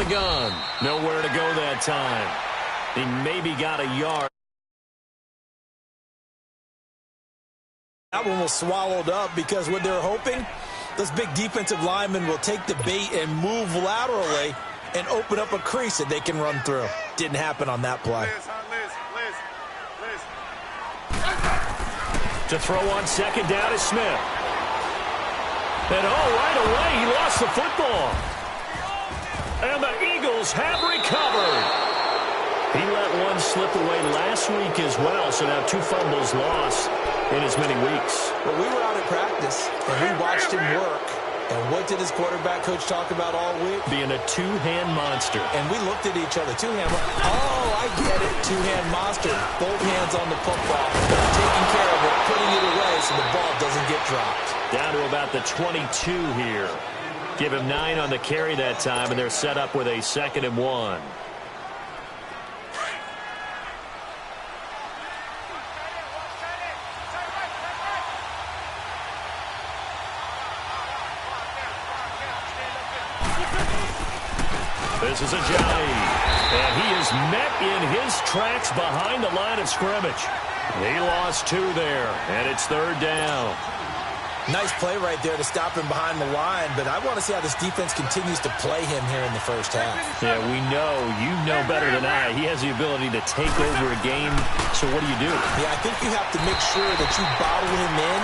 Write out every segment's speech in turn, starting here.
the gun. Nowhere to go that time. He maybe got a yard. That one was swallowed up because what they're hoping, those big defensive linemen will take the bait and move laterally and open up a crease that they can run through. Didn't happen on that play. To throw on second down is Smith. And right away, he lost the football. And the Eagles have recovered. He let one slip away last week as well, so now 2 fumbles lost in as many weeks. Well, we were out at practice, and we watched him work. And what did his quarterback coach talk about all week? Being a two-hand monster. And we looked at each other. Two-hand. Oh, I get it. Two-hand monster. Both hands on the football. Taking care of it, putting it away so the ball doesn't get dropped. Down to about the 22 here. Give him 9 on the carry that time, and they're set up with a 2nd and 1. This is a Ajayi, and he is met in his tracks behind the line of scrimmage. He lost 2 there, and it's 3rd down. Nice play right there to stop him behind the line, but I want to see how this defense continues to play him here in the first half. Yeah, we know. You know better than I. He has the ability to take over a game, so what do you do? Yeah, I think you have to make sure that you bottle him in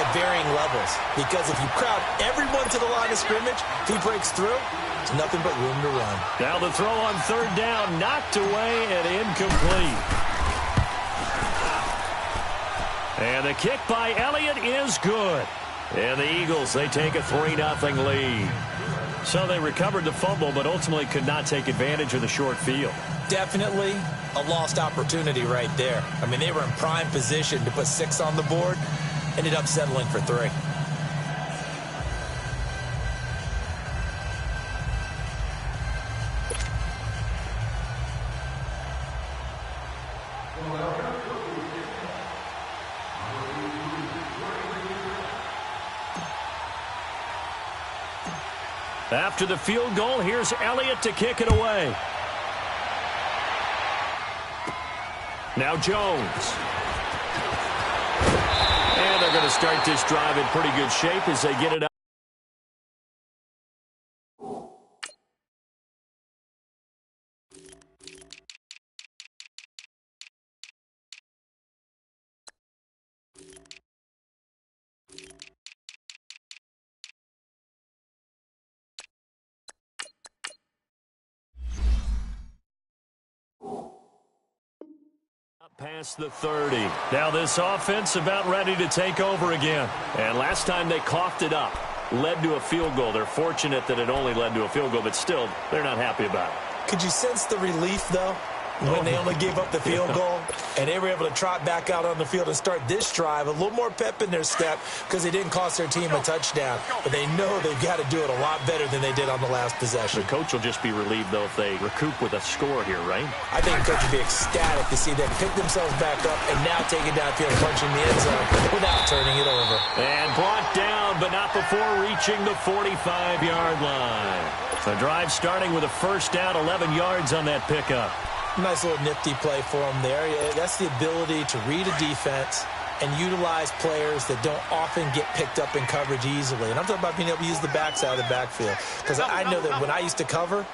at varying levels, because if you crowd everyone to the line of scrimmage, if he breaks through, there's nothing but room to run. Now the throw on 3rd down, knocked away and incomplete. And the kick by Elliott is good. And the Eagles, they take a 3-0 lead. So they recovered the fumble, but ultimately could not take advantage of the short field. Definitely a lost opportunity right there. I mean, they were in prime position to put 6 on the board, ended up settling for 3. After the field goal, here's Elliott to kick it away. Now Jones. And they're going to start this drive in pretty good shape as they get it up. Past the 30. Now this offense about ready to take over again. And last time they coughed it up, led to a field goal. They're fortunate that it only led to a field goal, but still, they're not happy about it. Could you sense the relief, though, when they only gave up the field goal and they were able to trot back out on the field and start this drive? A little more pep in their step because they didn't cost their team a touchdown. But they know they've got to do it a lot better than they did on the last possession. The coach will just be relieved, though, if they recoup with a score here, right? I think the coach would be ecstatic to see them pick themselves back up and now take it downfield and punch in the end zone without turning it over. And brought down, but not before reaching the 45-yard line. The drive starting with a 1st down, 11 yards on that pickup. Nice little nifty play for him there. That's the ability to read a defense and utilize players that don't often get picked up in coverage easily. And I'm talking about being able to use the backside of the backfield. Because I know that when I used to cover,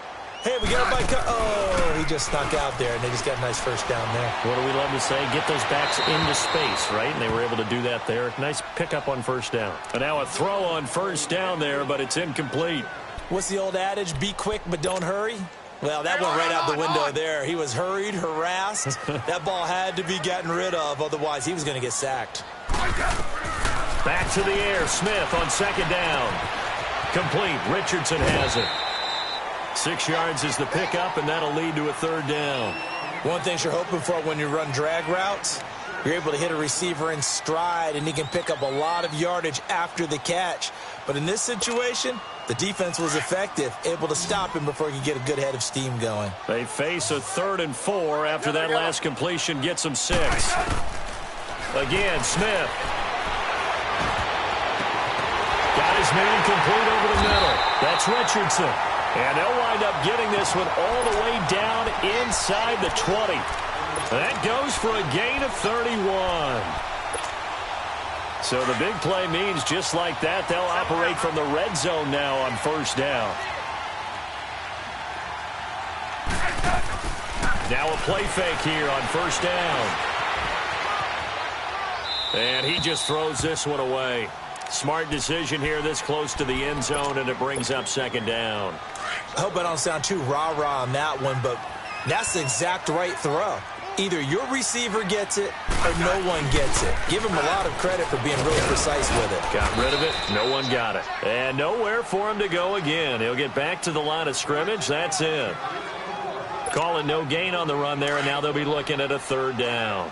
hey, we got everybody he just snuck out there, and they just got a nice 1st down there. What do we love to say? Get those backs into space, right? And they were able to do that there. Nice pickup on 1st down. And now a throw on 1st down there, but it's incomplete. What's the old adage? Be quick, but don't hurry. Well, that went right out the window there. He was hurried, harassed. That ball had to be gotten rid of, otherwise he was going to get sacked. Back to the air. Smith on 2nd down. Complete. Richardson has it. 6 yards is the pickup, and that'll lead to a 3rd down. One thing you're hoping for when you run drag routes, you're able to hit a receiver in stride, and he can pick up a lot of yardage after the catch. But in this situation, the defense was effective, able to stop him before he could get a good head of steam going. They face a 3rd and 4 after that last completion gets them 6. Again, Smith. Got his man complete over the middle. That's Richardson. And they'll wind up getting this one all the way down inside the 20. That goes for a gain of 31. So the big play means just like that, they'll operate from the red zone now on first down. Now a play fake here on first down. And he just throws this one away. Smart decision here this close to the end zone, and it brings up second down. I hope I don't sound too rah-rah on that one, but that's the exact right throw. Either your receiver gets it or no one gets it. Give him a lot of credit for being really precise with it. Got rid of it. No one got it. And nowhere for him to go again. He'll get back to the line of scrimmage. That's it. Calling no gain on the run there, and now they'll be looking at a third down.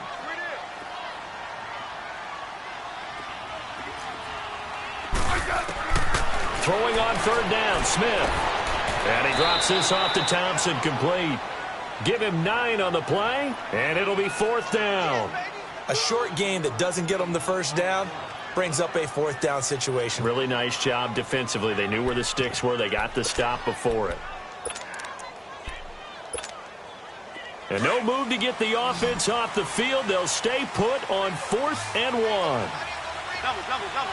Throwing on third down, Smith. And he drops this off to Thompson, complete. Give him 9 on the play, and it'll be fourth down. A short game that doesn't get them the first down brings up a fourth down situation. Really nice job defensively. They knew where the sticks were. They got the stop before it. And no move to get the offense off the field. They'll stay put on 4th and 1. Double, double, double.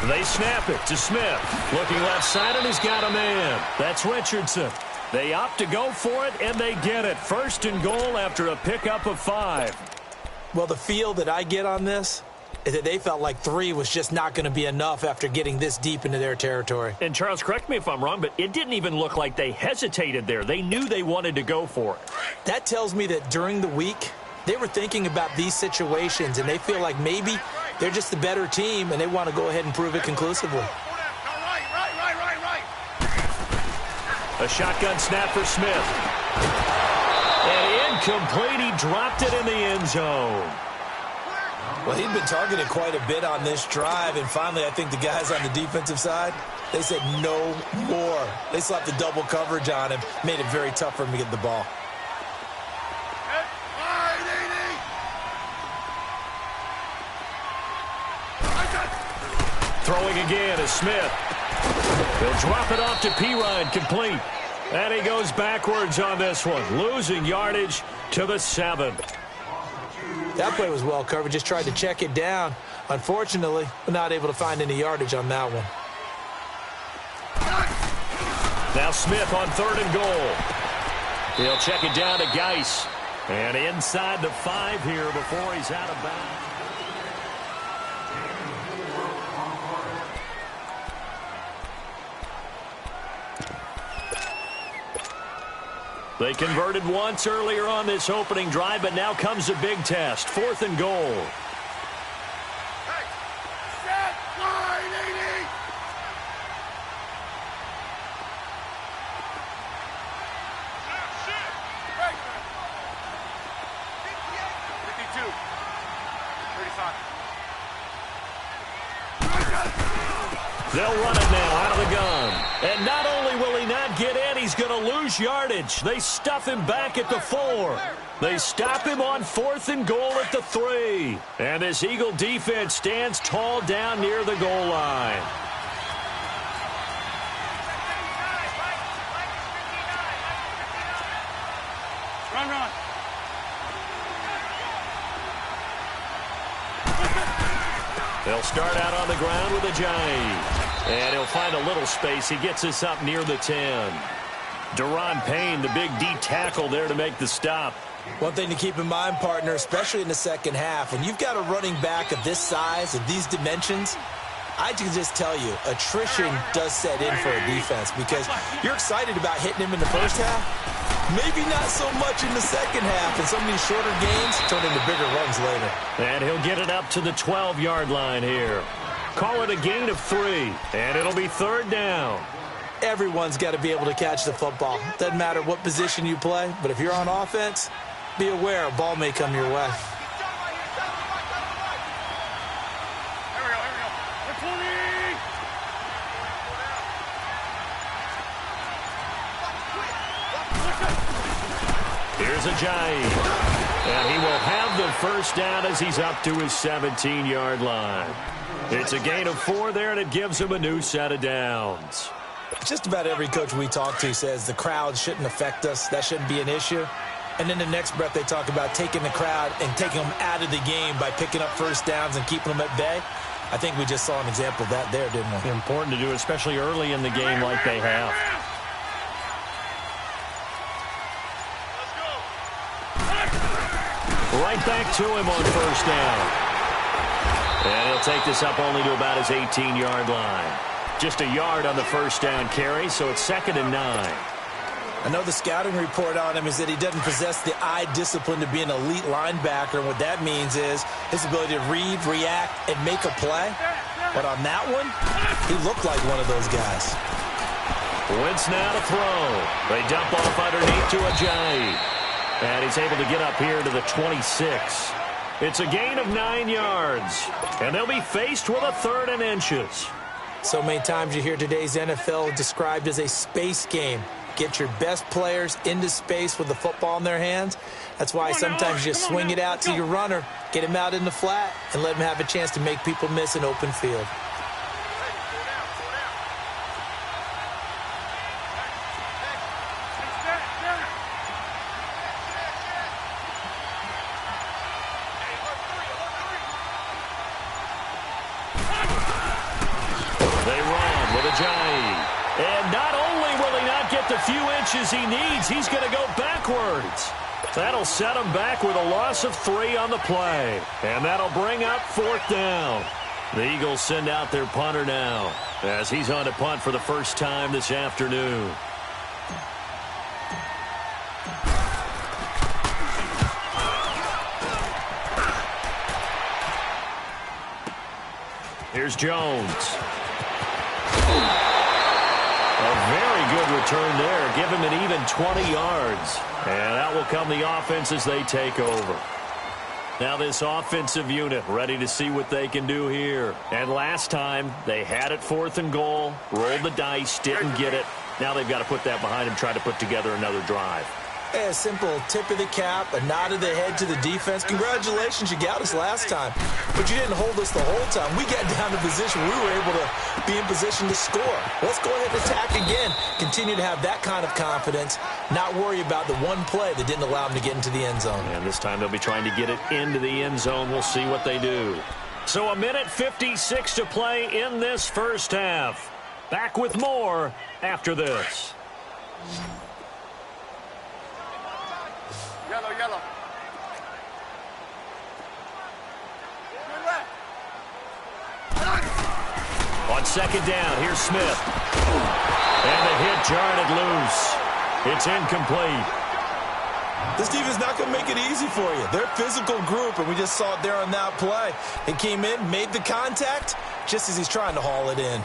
They snap it to Smith. Looking left side, and he's got a man. That's Richardson. They opt to go for it, and they get it. First and goal after a pickup of 5. Well, the feel that I get on this is that they felt like 3 was just not going to be enough after getting this deep into their territory. And, Charles, correct me if I'm wrong, but it didn't even look like they hesitated there. They knew they wanted to go for it. That tells me that during the week, they were thinking about these situations, and they feel like maybe they're just the better team, and they want to go ahead and prove it conclusively. A shotgun snap for Smith. And incomplete. He dropped it in the end zone. Well, he'd been targeted quite a bit on this drive, and finally I think the guys on the defensive side, they said no more. They slapped the double coverage on him, made it very tough for him to get the ball. Throwing again is Smith. He'll drop it off to Pirine, complete. And he goes backwards on this one, losing yardage to the 7. That play was well covered, just tried to check it down. Unfortunately, we're not able to find any yardage on that one. Now Smith on 3rd and goal. He'll check it down to Geis. And inside the 5 here before he's out of bounds. They converted once earlier on this opening drive, but now comes a big test. 4th and goal. They'll run it now out of the gun. And not only will he not get in, he's going to lose yardage. They stuff him back at the 4. They stop him on 4th and goal at the 3. And this Eagle defense stands tall down near the goal line. Run, run. They'll start out on the ground with a Giant. And he'll find a little space. He gets us up near the 10. Deron Payne, the big D tackle there to make the stop. One thing to keep in mind, partner, especially in the second half, when you've got a running back of this size, of these dimensions, I can just tell you, attrition does set in for a defense because you're excited about hitting him in the first half. Maybe not so much in the second half, and some of these shorter games turn into bigger runs later. And he'll get it up to the 12-yard line here. Call it a gain of 3, and it'll be 3rd down. Everyone's got to be able to catch the football. Doesn't matter what position you play, but if you're on offense, be aware a ball may come your way. Here's Ajayi. And he will have the first down as he's up to his 17-yard line. It's a gain of 4 there, and it gives him a new set of downs. Just about every coach we talk to says the crowd shouldn't affect us. That shouldn't be an issue. And then the next breath they talk about taking the crowd and taking them out of the game by picking up first downs and keeping them at bay. I think we just saw an example of that there, didn't we? Important to do, especially early in the game like they have. Right back to him on first down. And he'll take this up only to about his 18-yard line. Just a yard on the first down carry, so it's 2nd and 9. I know the scouting report on him is that he doesn't possess the eye discipline to be an elite linebacker. And what that means is his ability to read, react, and make a play. But on that one, he looked like one of those guys. Wentz now to throw. They dump off underneath to Ajayi. And he's able to get up here to the 26. It's a gain of 9 yards. And they'll be faced with a 3rd and inches. So many times you hear today's NFL described as a space game. Get your best players into space with the football in their hands. That's why sometimes you just swing it out to your runner, get him out in the flat, and let him have a chance to make people miss an open field. They run with Ajayi. And not only will he not get the few inches he needs, he's going to go backwards. That'll set him back with a loss of 3 on the play. And that'll bring up 4th down. The Eagles send out their punter now as he's on to punt for the first time this afternoon. Here's Jones. A very good return there. Give him an even 20 yards. And out will come the offense as they take over. Now this offensive unit ready to see what they can do here. And last time they had it 4th and goal, rolled the dice, didn't get it. Now they've got to put that behind them, try to put together another drive. Hey, a simple tip of the cap, a nod of the head to the defense. Congratulations, you got us last time. But you didn't hold us the whole time. We got down to position we were able to be in position to score. Let's go ahead and attack again. Continue to have that kind of confidence, not worry about the one play that didn't allow them to get into the end zone. And this time they'll be trying to get it into the end zone. We'll see what they do. So a minute 56 to play in this first half. Back with more after this. Yellow, yellow. Good left. On 2nd down, here's Smith. And the hit jarred it loose. It's incomplete. This defense is not going to make it easy for you. They're a physical group, and we just saw it there on that play. He came in, made the contact, just as he's trying to haul it in.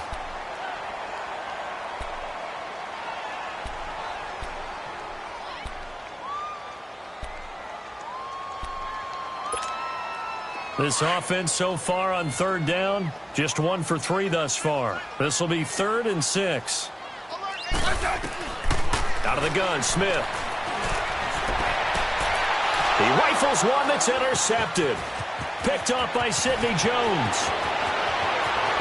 This offense so far on 3rd down, just 1 for 3 thus far. This will be 3rd and 6. Out of the gun, Smith. He rifles one that's intercepted. Picked off by Sidney Jones.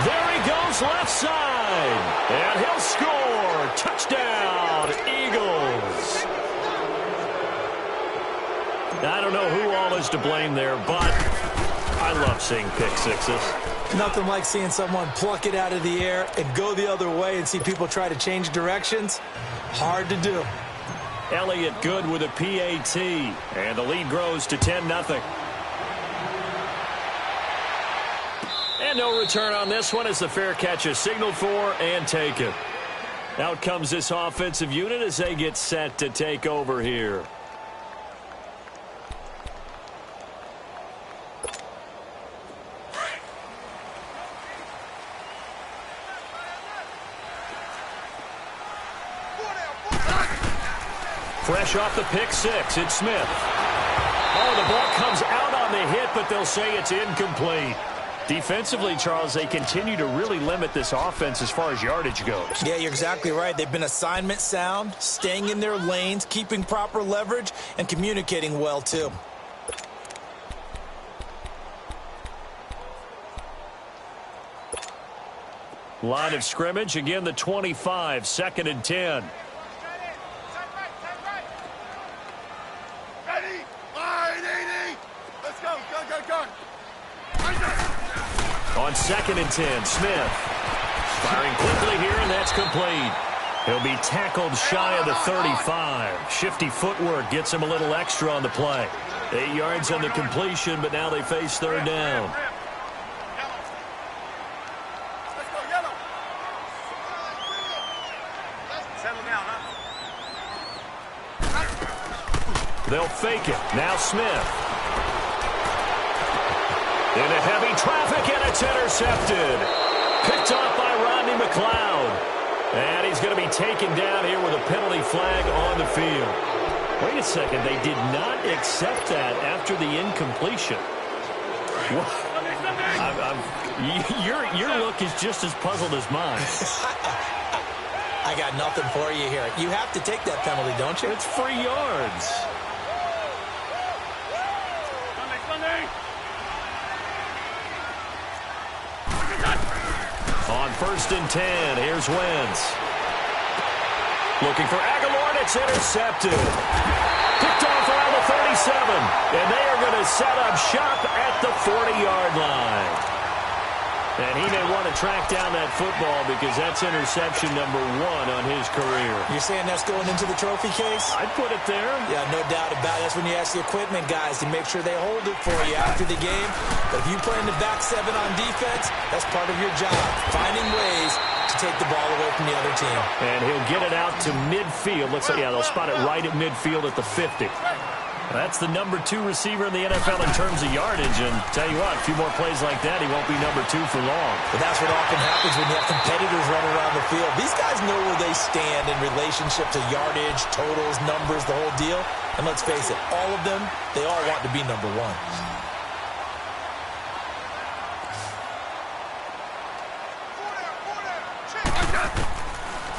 There he goes left side. And he'll score. Touchdown, Eagles. I don't know who all is to blame there, but I love seeing pick sixes. Nothing like seeing someone pluck it out of the air and go the other way and see people try to change directions. Hard to do. Elliott good with a PAT, and the lead grows to 10-0. And no return on this one as the fair catch is signaled for and taken. Out comes this offensive unit as they get set to take over here. Fresh off the pick six, it's Smith. Oh, the ball comes out on the hit, but they'll say it's incomplete. Defensively, Charles, they continue to really limit this offense as far as yardage goes. Yeah, you're exactly right. They've been assignment sound, staying in their lanes, keeping proper leverage, and communicating well, too. Line of scrimmage, again the 25, 2nd and 10. Ready? Line 80. Let's go. Go. On 2nd and 10, Smith. Firing quickly here, and that's complete. He'll be tackled shy of the 35. Shifty footwork gets him a little extra on the play. 8 yards on the completion, but now they face 3rd down. Let's go, yellow. Settle down, huh? They'll fake it. Now Smith. Into heavy traffic, and it's intercepted. Picked off by Rodney McLeod. And he's going to be taken down here with a penalty flag on the field. Wait a second. They did not accept that after the incompletion. Your look is just as puzzled as mine. I got nothing for you here. You have to take that penalty, don't you? It's 3 yards. On 1st and 10, here's Wentz. Looking for Aguilar, and it's intercepted. Picked off around the 37, and they are going to set up shop at the 40-yard line. And he may want to track down that football because that's interception number 1 on his career. You're saying that's going into the trophy case? I'd put it there. Yeah, no doubt about it. That's when you ask the equipment guys to make sure they hold it for you after the game. But if you play in the back 7 on defense, that's part of your job, finding ways to take the ball away from the other team. And he'll get it out to midfield. Looks like, yeah, they'll spot it right at midfield at the 50. That's the number 2 receiver in the NFL in terms of yardage. And tell you what, a few more plays like that, he won't be number 2 for long. But that's what often happens when you have competitors running around the field. These guys know where they stand in relationship to yardage, totals, numbers, the whole deal. And let's face it, all of them, they all want to be number 1.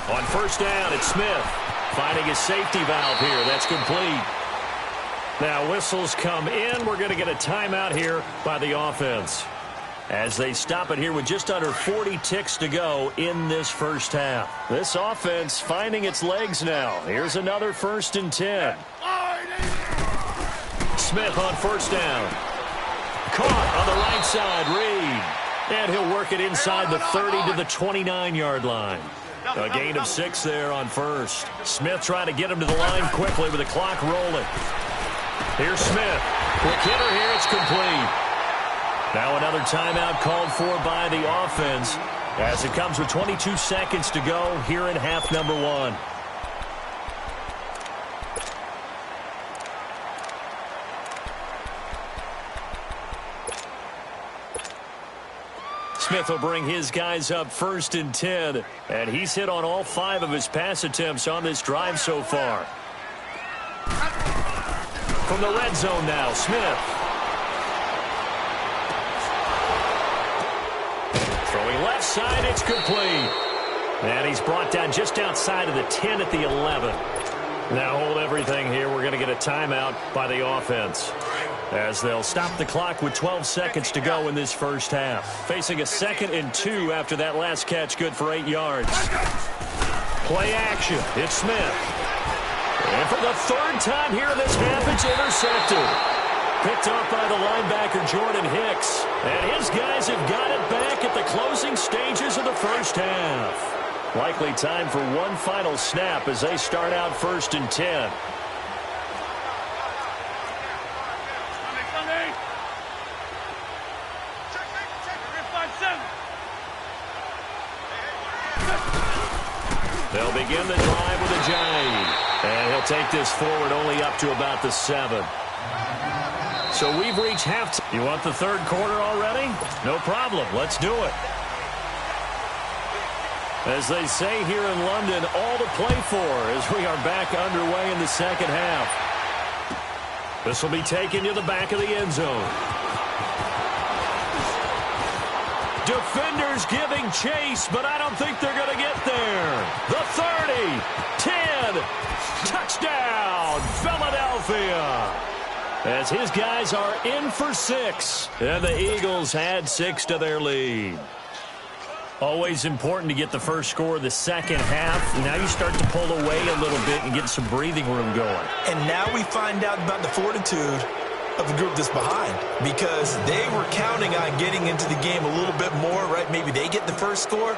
On 1st down, it's Smith finding his safety valve here. That's complete. Now whistles come in. We're going to get a timeout here by the offense as they stop it here with just under 40 ticks to go in this first half. This offense finding its legs now. Here's another 1st and 10. Smith on 1st down. Caught on the right side, Reed. And he'll work it inside the 30 to the 29-yard line. A gain of 6 there on 1st. Smith trying to get him to the line quickly with the clock rolling. Here's Smith. Quick hitter here. It's complete. Now another timeout called for by the offense as it comes with 22 seconds to go here in half number 1. Smith will bring his guys up 1st and 10, and he's hit on all 5 of his pass attempts on this drive so far. From the red zone now, Smith. Throwing left side, it's complete. And he's brought down just outside of the 10 at the 11. Now hold everything here. We're going to get a timeout by the offense as they'll stop the clock with 12 seconds to go in this first half. Facing a 2nd and 2 after that last catch, good for 8 yards. Play action. It's Smith. And for the 3rd time here in this half, it's intercepted. Picked off by the linebacker, Jordan Hicks. And his guys have got it back at the closing stages of the first half. Likely time for one final snap as they start out 1st and 10. They'll begin the drive with a jive. And he'll take this forward only up to about the 7. So we've reached halftime. You want the 3rd quarter already? No problem. Let's do it. As they say here in London, all to play for as we are back underway in the 2nd half. This will be taken to the back of the end zone. Defenders giving chase, but I don't think they're going to get there. The 30, 10, touchdown, Philadelphia. As his guys are in for 6, and the Eagles add 6 to their lead. Always important to get the first score of the second half. Now you start to pull away a little bit and get some breathing room going. And now we find out about the fortitude of the group that's behind, because they were counting on getting into the game a little bit more, right? Maybe they get the first score.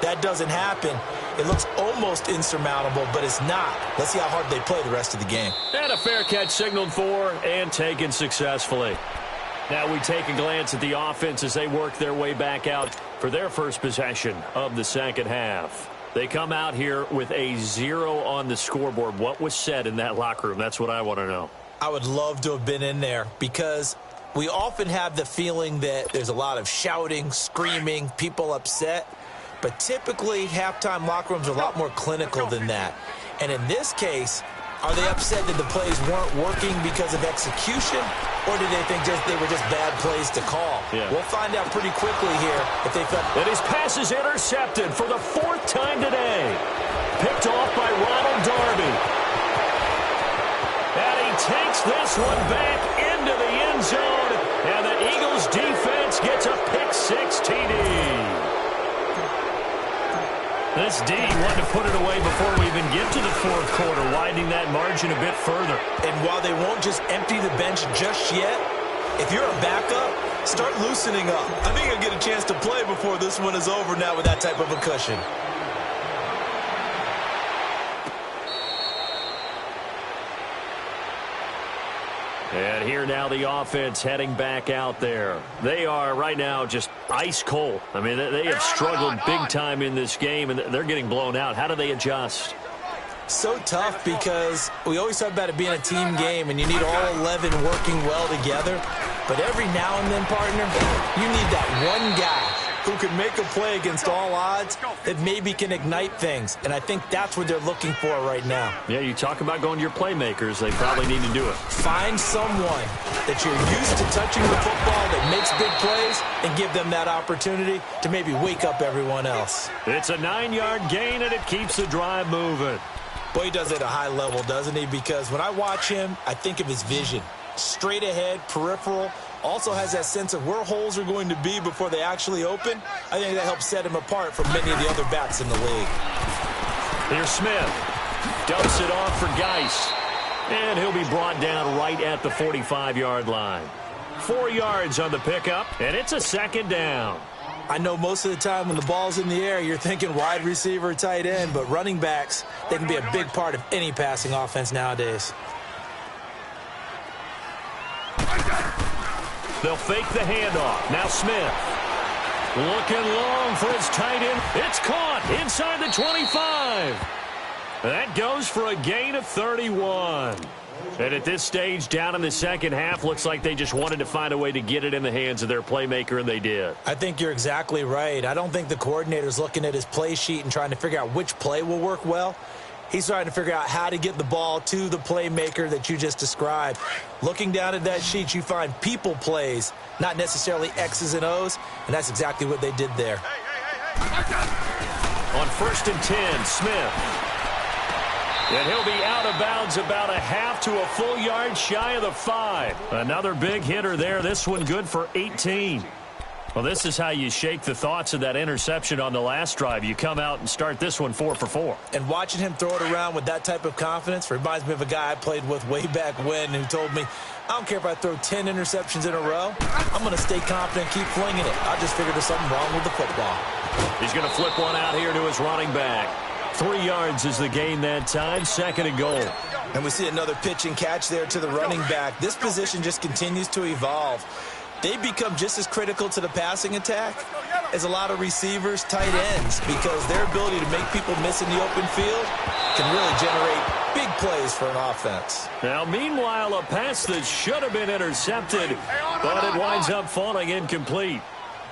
That doesn't happen. It looks almost insurmountable, but it's not. Let's see how hard they play the rest of the game. And a fair catch signaled for and taken successfully. Now we take a glance at the offense as they work their way back out for their first possession of the second half. They come out here with a 0 on the scoreboard. What was said in that locker room? That's what I want to know. I would love to have been in there, because we often have the feeling that there's a lot of shouting, screaming, people upset. But typically, halftime locker rooms are a lot more clinical than that. And in this case, are they upset that the plays weren't working because of execution, or do they think they were just bad plays to call? Yeah. We'll find out pretty quickly here if they felt. And his pass is intercepted for the 4th time today. Picked off by Ronald Darby. And he takes this one back into the end zone. And the Eagles defense gets a pick-6 TD. This D wanted to put it away before we even get to the fourth quarter, widening that margin a bit further. And while they won't just empty the bench just yet, if you're a backup, start loosening up. I think you'll get a chance to play before this one is over now with that type of a cushion. And here now the offense heading back out there. They are right now just ice cold. I mean, they have struggled big time in this game, and they're getting blown out. How do they adjust? So tough, because we always talk about it being a team game, and you need all 11 working well together. But every now and then, partner, you need that one guy who can make a play against all odds that maybe can ignite things. And I think that's what they're looking for right now. Yeah, you talk about going to your playmakers. They probably need to do it. Find someone that you're used to touching the football that makes big plays and give them that opportunity to maybe wake up everyone else. It's a 9-yard gain, and it keeps the drive moving. Boy, he does it at a high level, doesn't he? Because when I watch him, I think of his vision. Straight ahead, peripheral. Also has that sense of where holes are going to be before they actually open. I think that helps set him apart from many of the other backs in the league. Here's Smith. Dumps it off for Geis. And he'll be brought down right at the 45-yard line. 4 yards on the pickup, and it's a second down. I know most of the time when the ball's in the air, you're thinking wide receiver, tight end, but running backs, they can be a big part of any passing offense nowadays. They'll fake the handoff. Now Smith. Looking long for his tight end. It's caught inside the 25. That goes for a gain of 31. And at this stage, down in the second half, looks like they just wanted to find a way to get it in the hands of their playmaker, and they did. I think you're exactly right. I don't think the coordinator's looking at his play sheet and trying to figure out which play will work well. He's trying to figure out how to get the ball to the playmaker that you just described. Looking down at that sheet, you find people plays, not necessarily X's and O's, and that's exactly what they did there. On 1st and 10, Smith. And he'll be out of bounds about a half to a full yard shy of the 5. Another big hitter there. This one good for 18. Well, this is how you shake the thoughts of that interception on the last drive. You come out and start this one 4 for 4. And watching him throw it around with that type of confidence reminds me of a guy I played with way back when who told me, I don't care if I throw 10 interceptions in a row. I'm going to stay confident, keep flinging it. I just figured there's something wrong with the football. He's going to flip one out here to his running back. 3 yards is the gain that time, 2nd and goal. And we see another pitch and catch there to the running back. This position just continues to evolve. They become just as critical to the passing attack as a lot of receivers, tight ends, because their ability to make people miss in the open field can really generate big plays for an offense. Now, meanwhile, a pass that should have been intercepted, but it winds up falling incomplete.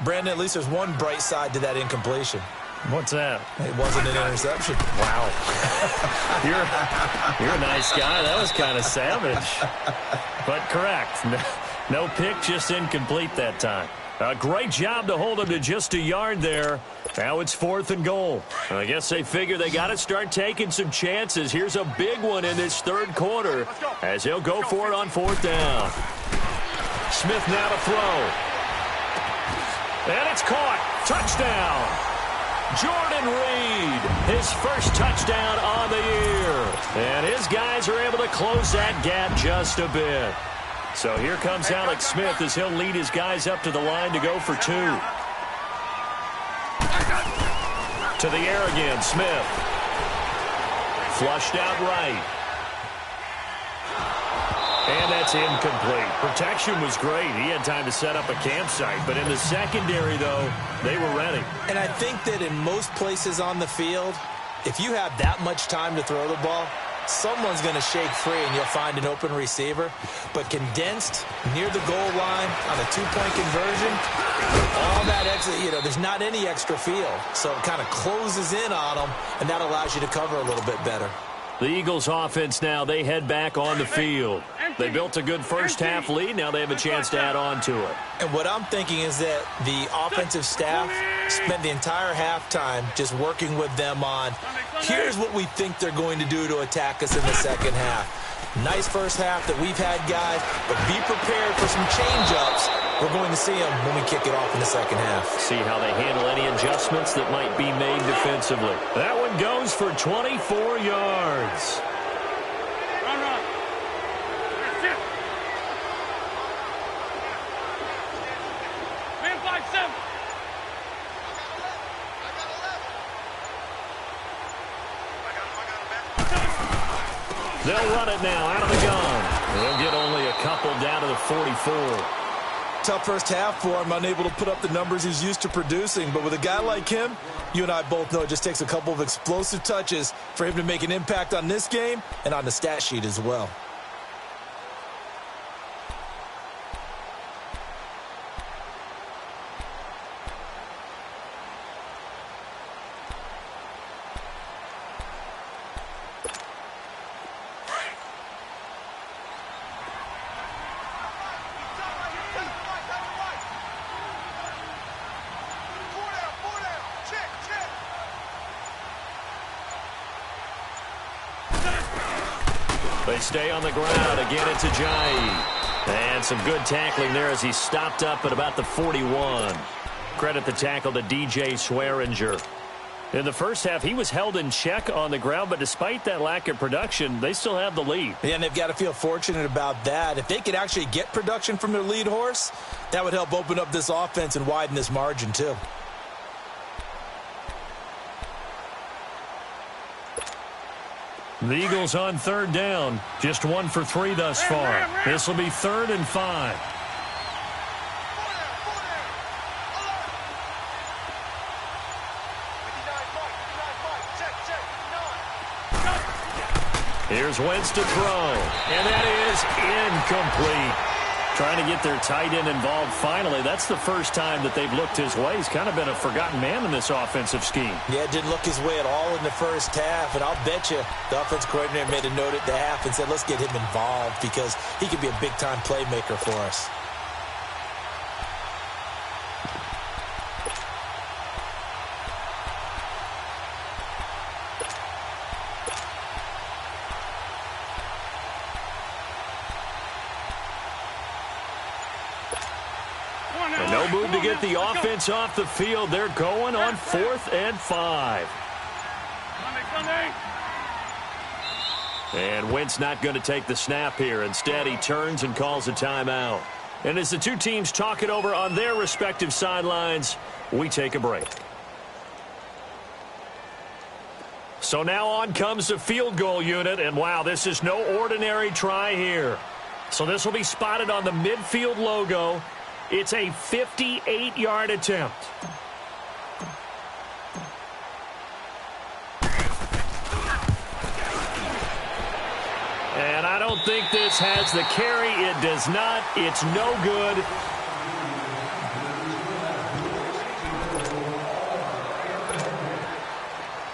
Brandon, at least there's one bright side to that incompletion. What's that? It wasn't an interception. Wow. You're a nice guy. That was kind of savage. But correct. No pick, just incomplete that time. A great job to hold him to just a yard there. Now it's 4th and goal. I guess they figure they got to start taking some chances. Here's a big one in this 3rd quarter as he'll go for it on 4th down. Smith now to throw. And it's caught. Touchdown. Jordan Reed, his first touchdown on the year. And his guys are able to close that gap just a bit. So here comes Alex Smith as he'll lead his guys up to the line to go for 2. To the air again, Smith. Flushed out right. And that's incomplete. Protection was great. He had time to set up a campsite. But in the secondary, though, they were ready. And I think that in most places on the field, if you have that much time to throw the ball, someone's going to shake free and you'll find an open receiver. But condensed near the goal line on a 2-point conversion, all that extra, there's not any extra field. So it kind of closes in on them, and that allows you to cover a little bit better. The Eagles offense now, they head back on the field. They built a good first-half lead. Now they have a chance to add on to it. And what I'm thinking is that the offensive staff spent the entire halftime just working with them on, here's what we think they're going to do to attack us in the second half. Nice first half that we've had, guys, but be prepared for some change-ups. We're going to see them when we kick it off in the second half. See how they handle any adjustments that might be made defensively. That one goes for 24 yards. Run. That's it. Man 5-7. They'll run it now out of the gun. They'll get only a couple down to the 44. Tough first half for him, unable to put up the numbers he's used to producing. But with a guy like him, you and I both know it just takes a couple of explosive touches for him to make an impact on this game and on the stat sheet as well. They stay on the ground. Again, it's Ajayi. And some good tackling there as he stopped up at about the 41. Credit the tackle to DJ Swearinger. In the first half, he was held in check on the ground, but despite that lack of production, they still have the lead. Yeah, and they've got to feel fortunate about that. If they could actually get production from their lead horse, that would help open up this offense and widen this margin too. The Eagles on third down. Just 1 for 3 thus far. This will be 3rd and 5. Here's Wentz to throw. And that is incomplete. Trying to get their tight end involved finally. That's the first time that they've looked his way. He's kind of been a forgotten man in this offensive scheme. Yeah, didn't look his way at all in the first half. And I'll bet you the offense coordinator made a note at the half and said, let's get him involved because he could be a big-time playmaker for us. No move to get the offense off the field. They're going on 4th and 5. And Wentz not going to take the snap here. Instead, he turns and calls a timeout. And as the two teams talk it over on their respective sidelines, we take a break. So now on comes the field goal unit. And, wow, this is no ordinary try here. So this will be spotted on the midfield logo. It's a 58-yard attempt. And I don't think this has the carry. It does not. It's no good.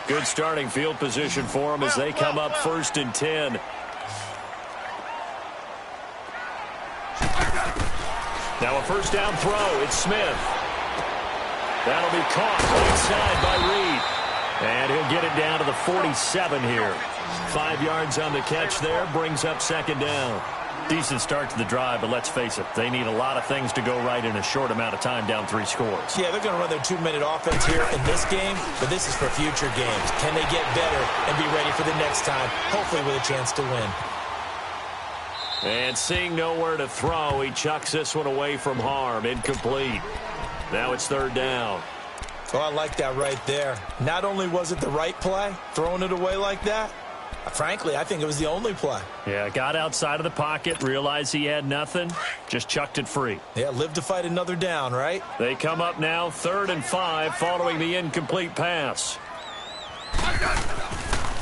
Good starting field position for them as they come up 1st and 10. Now a first down throw. It's Smith. That'll be caught inside by Reed. And he'll get it down to the 47 here. 5 yards on the catch there. Brings up 2nd down. Decent start to the drive, but let's face it, they need a lot of things to go right in a short amount of time, down 3 scores. Yeah, they're going to run their 2-minute offense here in this game, but this is for future games. Can they get better and be ready for the next time, hopefully with a chance to win? And seeing nowhere to throw, he chucks this one away from harm. Incomplete. Now it's 3rd down. Oh, I like that right there. Not only was it the right play, throwing it away like that, frankly, I think it was the only play. Yeah, got outside of the pocket, realized he had nothing, just chucked it free. Yeah, live to fight another down, right? They come up now 3rd and 5 following the incomplete pass.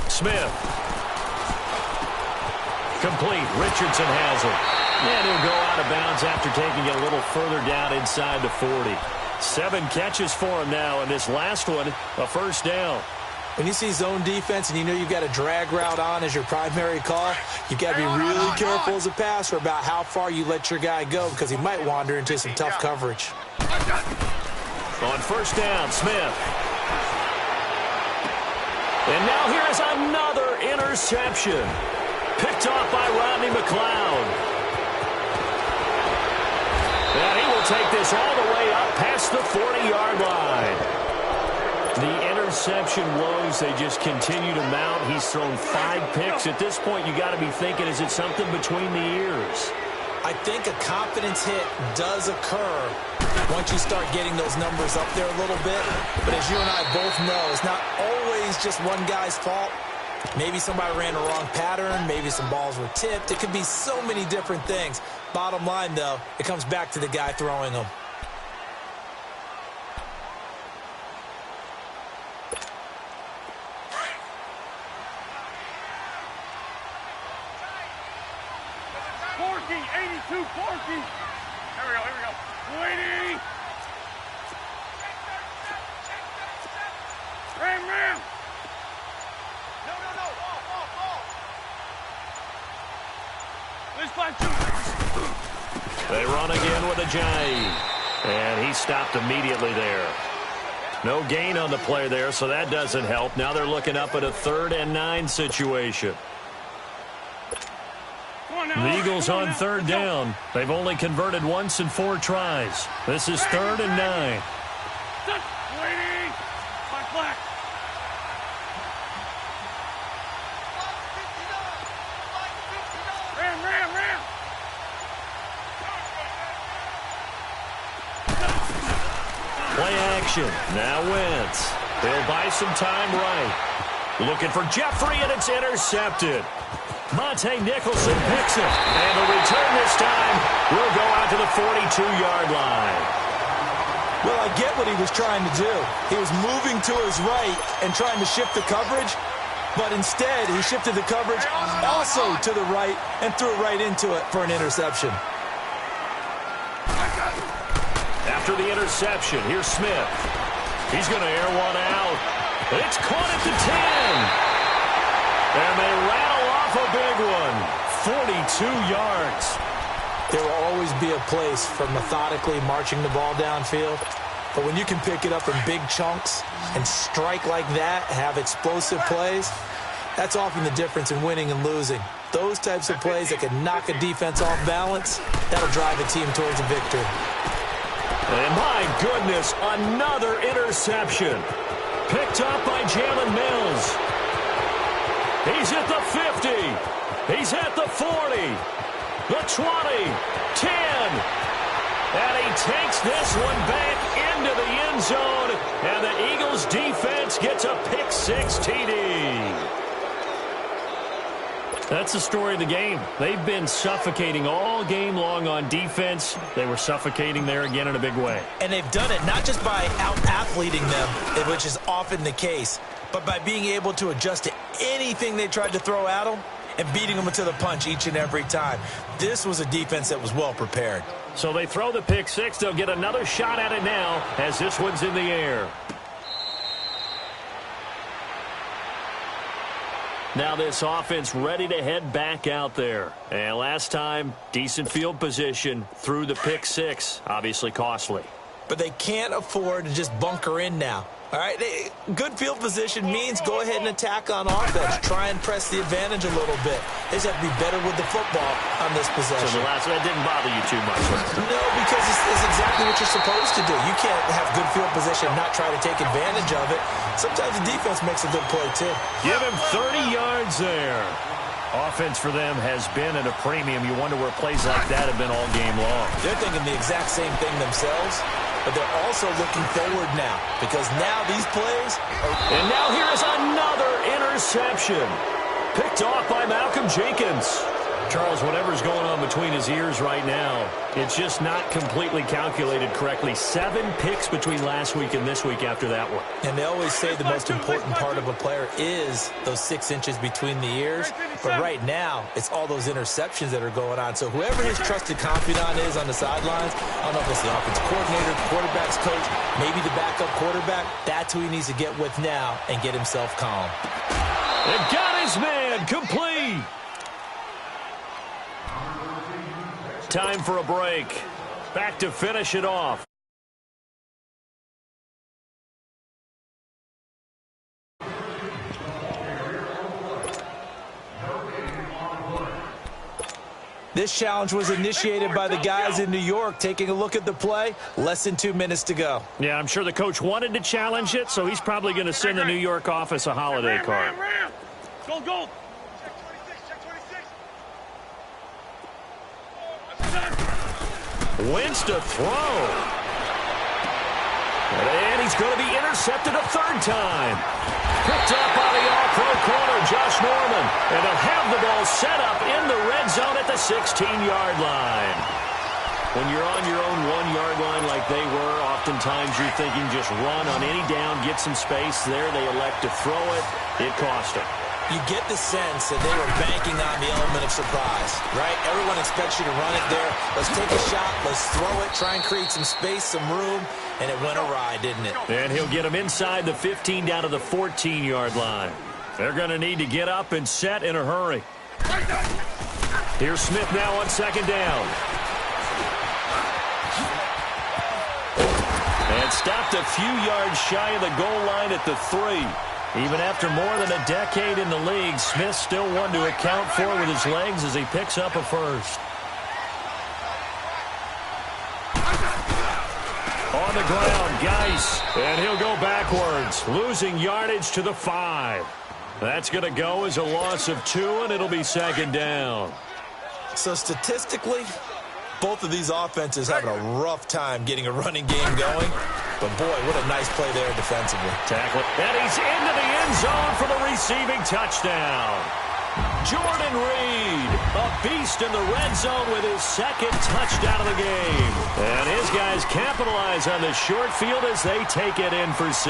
Smith. Complete. Richardson has it. And he'll go out of bounds after taking it a little further down inside the 40. 7 catches for him now, and this last one, a 1st down. When you see zone defense and you know you've got a drag route on as your primary call, you've got to be really careful as a passer about how far you let your guy go because he might wander into some tough coverage. On 1st down, Smith. And now here's another interception. Picked off by Rodney McLeod. And he will take this all the way up past the 40-yard line. The interception woes, they just continue to mount. He's thrown 5 picks. At this point, you got to be thinking, is it something between the ears? I think a confidence hit does occur once you start getting those numbers up there a little bit. But as you and I both know, it's not always just one guy's fault. Maybe somebody ran a wrong pattern. Maybe some balls were tipped. It could be so many different things. Bottom line, though, it comes back to the guy throwing them. Here we go. Waiting. Ram. No. Ball. Let's find 2. They run again with a J. And he stopped immediately there. No gain on the play there, so that doesn't help. Now they're looking up at a 3rd and 9 situation. The Eagles on 3rd down. They've only converted once in 4 tries. This is 3rd and 9. Waiting. Flag. Ram. Play action. Now Wentz. They'll buy some time right. Looking for Jeffrey, and it's intercepted. Monte Nicholson picks it. And the return this time will go out to the 42-yard line. Well, I get what he was trying to do. He was moving to his right and trying to shift the coverage, but instead he shifted the coverage also to the right and threw it right into it for an interception. After the interception, here's Smith. He's going to air one out. It's caught at the 10. And they rattle off a big one. 42 yards. There will always be a place for methodically marching the ball downfield. But when you can pick it up in big chunks and strike like that, have explosive plays, that's often the difference in winning and losing. Those types of plays that can knock a defense off balance, that'll drive a team towards a victory. And my goodness, another interception. Picked up by Jalen Mills. He's at the 50. He's at the 40. The 20. 10. And he takes this one back into the end zone. And the Eagles defense gets a pick-6 TD. That's the story of the game. They've been suffocating all game long on defense. They were suffocating there again in a big way. And they've done it not just by out-athleting them, which is often the case, but by being able to adjust to anything they tried to throw at them and beating them to the punch each and every time. This was a defense that was well prepared. So they throw the pick-6. They'll get another shot at it now as this one's in the air. Now this offense ready to head back out there. And last time, decent field position through the pick-6. Obviously costly. But they can't afford to just bunker in now. All right, good field position means go ahead and attack on offense. Try and press the advantage a little bit. They just have to be better with the football on this possession. So the last one didn't bother you too much, right? No, because it's exactly what you're supposed to do. You can't have good field position and not try to take advantage of it. Sometimes the defense makes a good play, too. Give him 30 yards there. Offense for them has been at a premium. You wonder where plays like that have been all game long. They're thinking the exact same thing themselves, but they're also looking forward now because now these plays are... And now here is another interception. Picked off by Malcolm Jenkins. Charles, whatever's going on between his ears right now, it's just not completely calculated correctly. 7 picks between last week and this week after that one. And they always say the most important part of a player is those 6 inches between the ears. But right now, it's all those interceptions that are going on. So whoever his trusted confidant is on the sidelines, I don't know if it's the offensive coordinator, the quarterback's coach, maybe the backup quarterback, that's who he needs to get with now and get himself calm. And got his man complete. Time for a break. Back to finish it off. This challenge was initiated by the guys in New York. Taking a look at the play, less than 2 minutes to go. Yeah, I'm sure the coach wanted to challenge it, so he's probably going to send the New York office a holiday card. Go, go. Wins to throw. And he's going to be intercepted a 3rd time. Picked up by the all-pro corner, Josh Norman. And they'll have the ball set up in the red zone at the 16-yard line. When you're on your own 1-yard line like they were, oftentimes you're thinking just run on any down, get some space. There they elect to throw it. It cost them. You get the sense that they were banking on the element of surprise, right? Everyone expects you to run it there. Let's take a shot. Let's throw it. Try and create some space, some room. And it went awry, didn't it? And he'll get him inside the 15 down to the 14-yard line. They're going to need to get up and set in a hurry. Here's Smith now on 2nd down. And stopped a few yards shy of the goal line at the 3. Even after more than a decade in the league, Smith still one to account for with his legs as he picks up a 1st. On the ground, Geis, and he'll go backwards, losing yardage to the 5. That's going to go as a loss of 2, and it'll be 2nd down. So statistically, both of these offenses having a rough time getting a running game going. But, boy, what a nice play there defensively. Tackle. And he's into the end zone for the receiving touchdown. Jordan Reed, a beast in the red zone with his 2nd touchdown of the game. And his guys capitalize on the short field as they take it in for 6.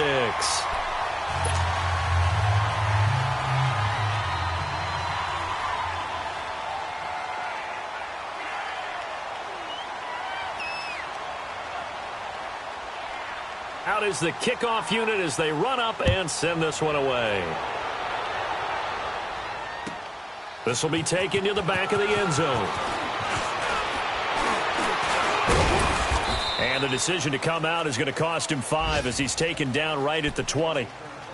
Out is the kickoff unit as they run up and send this one away. This will be taken to the back of the end zone. And the decision to come out is going to cost him 5 as he's taken down right at the 20.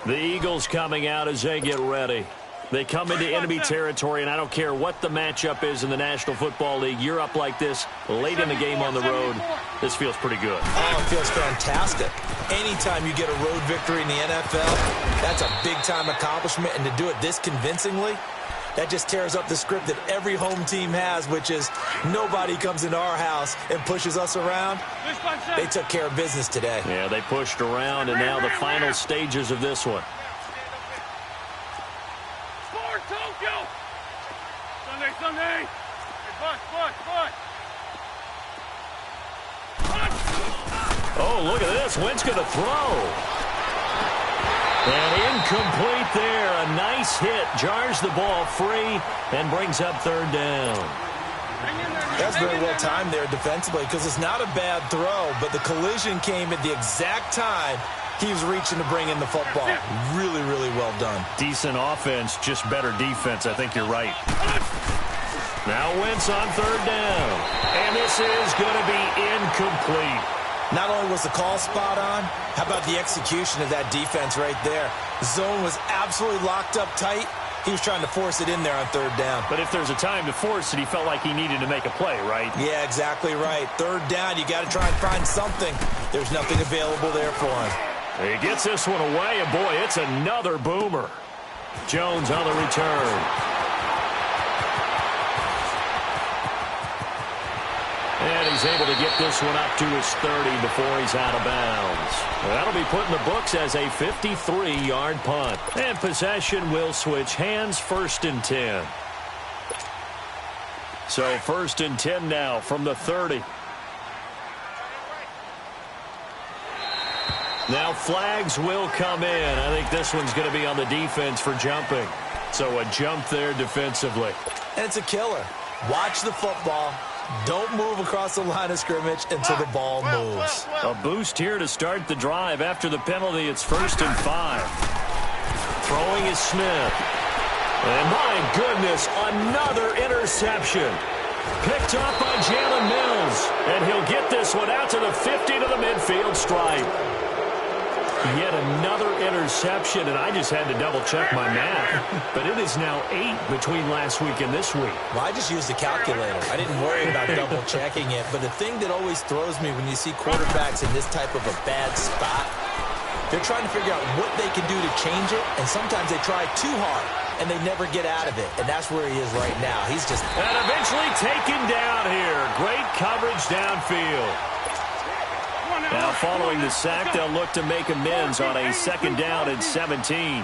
The Eagles coming out as they get ready. They come into enemy territory, and I don't care what the matchup is in the National Football League. You're up like this late in the game on the road. This feels pretty good. Oh, it feels fantastic. Anytime you get a road victory in the NFL, that's a big-time accomplishment. And to do it this convincingly, that just tears up the script that every home team has, which is nobody comes into our house and pushes us around. They took care of business today. Yeah, they pushed around, and now the final stages of this one. Sunday. Oh, look at this. Wentz going to throw. And incomplete there. A nice hit. Jars the ball free and brings up 3rd down. That's very well timed there defensively because it's not a bad throw, but the collision came at the exact time he was reaching to bring in the football. Really, really well done. Decent offense, just better defense. I think you're right. Now Wentz on 3rd down. And this is going to be incomplete. Not only was the call spot on, how about the execution of that defense right there? The zone was absolutely locked up tight. He was trying to force it in there on third down. But if there's a time to force it, he felt like he needed to make a play, right? Yeah, exactly right. Third down, you got to try and find something. There's nothing available there for him. He gets this one away, and boy, it's another boomer. Jones on the return. And he's able to get this one up to his 30 before he's out of bounds. That'll be put in the books as a 53-yard punt. And possession will switch hands, 1st and 10. So 1st and 10 now from the 30. Now flags will come in. I think this one's going to be on the defense for jumping. So a jump there defensively. And it's a killer. Watch the football. Don't move across the line of scrimmage until the ball moves. A boost here to start the drive. After the penalty, it's 1st and 5. Throwing is Smith. And my goodness, another interception. Picked up by Jalen Mills. And he'll get this one out to the 50 to the midfield stripe. Yet another interception, and I just had to double-check my math. But it is now 8 between last week and this week. Well, I just used the calculator. I didn't worry about double-checking it. But the thing that always throws me when you see quarterbacks in this type of a bad spot, they're trying to figure out what they can do to change it, and sometimes they try too hard, and they never get out of it. And that's where he is right now. He's just... And eventually taken down here. Great coverage downfield. Now following the sack, they'll look to make amends on a 2nd down and 17.